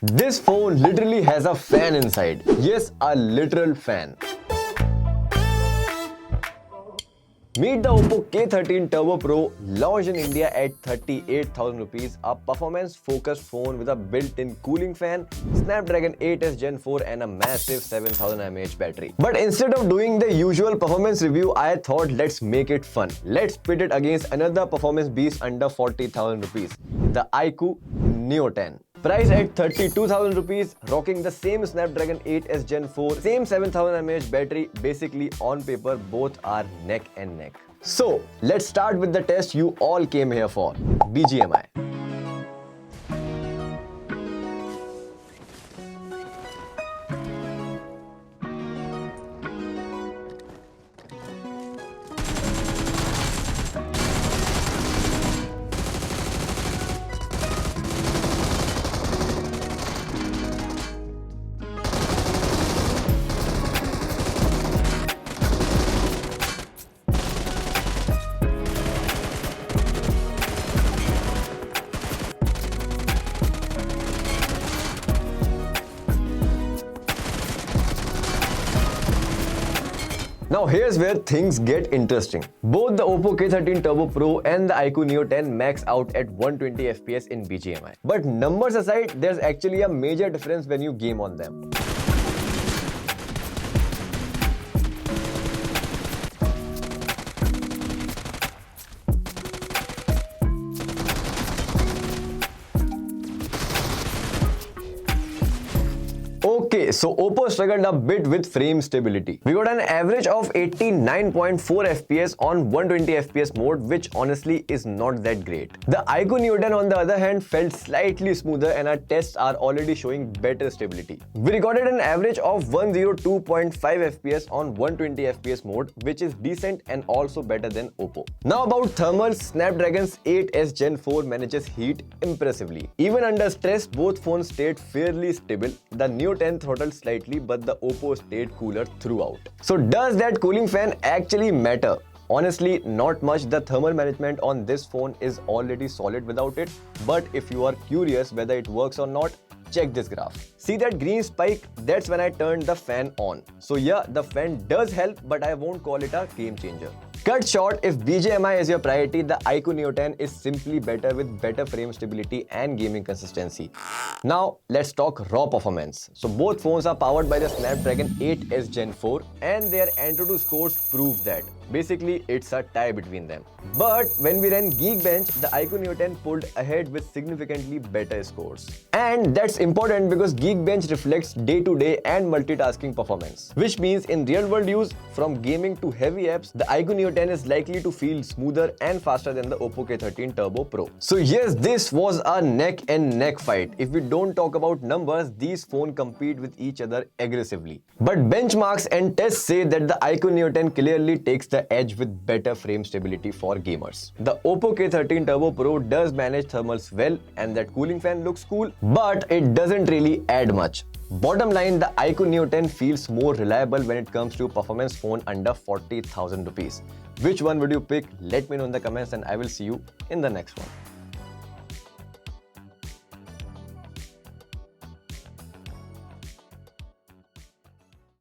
This phone literally has a fan inside. Yes, a literal fan. Meet the Oppo K13 Turbo Pro, launched in India at 38,000 rupees, a performance-focused phone with a built-in cooling fan, Snapdragon 8s Gen 4 and a massive 7000 mAh battery. But instead of doing the usual performance review, I thought let's make it fun. Let's pit it against another performance beast under 40,000 rupees, the iQOO Neo 10. Priced at 32,000 rupees, rocking the same Snapdragon 8s Gen 4, same 7000 mAh battery, basically on paper both are neck and neck. So, let's start with the test you all came here for, BGMI. Now here's where things get interesting. Both the Oppo K13 Turbo Pro and the iQOO Neo 10 max out at 120 FPS in BGMI. But numbers aside, there's actually a major difference when you game on them. Okay, so Oppo struggled a bit with frame stability. We got an average of 89.4 FPS on 120 FPS mode, which honestly is not that great. The iQOO Neo 10 on the other hand felt slightly smoother and our tests are already showing better stability. We recorded an average of 102.5 FPS on 120 FPS mode, which is decent and also better than Oppo. Now about thermals, Snapdragon's 8s Gen 4 manages heat impressively. Even under stress, both phones stayed fairly stable. The Neo 10 throttled slightly, but the Oppo stayed cooler throughout. So does that cooling fan actually matter? Honestly, not much. The thermal management on this phone is already solid without it. But if you are curious whether it works or not, check this graph. See that green spike? That's when I turned the fan on. So yeah, the fan does help, but I won't call it a game changer. Cut short, if BGMI is your priority, the iQOO Neo 10 is simply better with better frame stability and gaming consistency. Now, let's talk raw performance. So both phones are powered by the Snapdragon 8s Gen 4 and their Antutu scores prove that. Basically, it's a tie between them. But when we ran Geekbench, the iQOO Neo 10 pulled ahead with significantly better scores. And that's important because Geekbench reflects day-to-day and multitasking performance. Which means in real-world use, from gaming to heavy apps, the iQOO Neo 10 is likely to feel smoother and faster than the Oppo K13 Turbo Pro. So yes, this was a neck and neck fight. If we don't talk about numbers, these phones compete with each other aggressively. But benchmarks and tests say that the iQOO Neo 10 clearly takes the edge with better frame stability for gamers. The Oppo K13 Turbo Pro does manage thermals well and that cooling fan looks cool, but it doesn't really add much. Bottom line, the iQOO Neo 10 feels more reliable when it comes to performance phone under 40,000 rupees. Which one would you pick? Let me know in the comments and I will see you in the next one.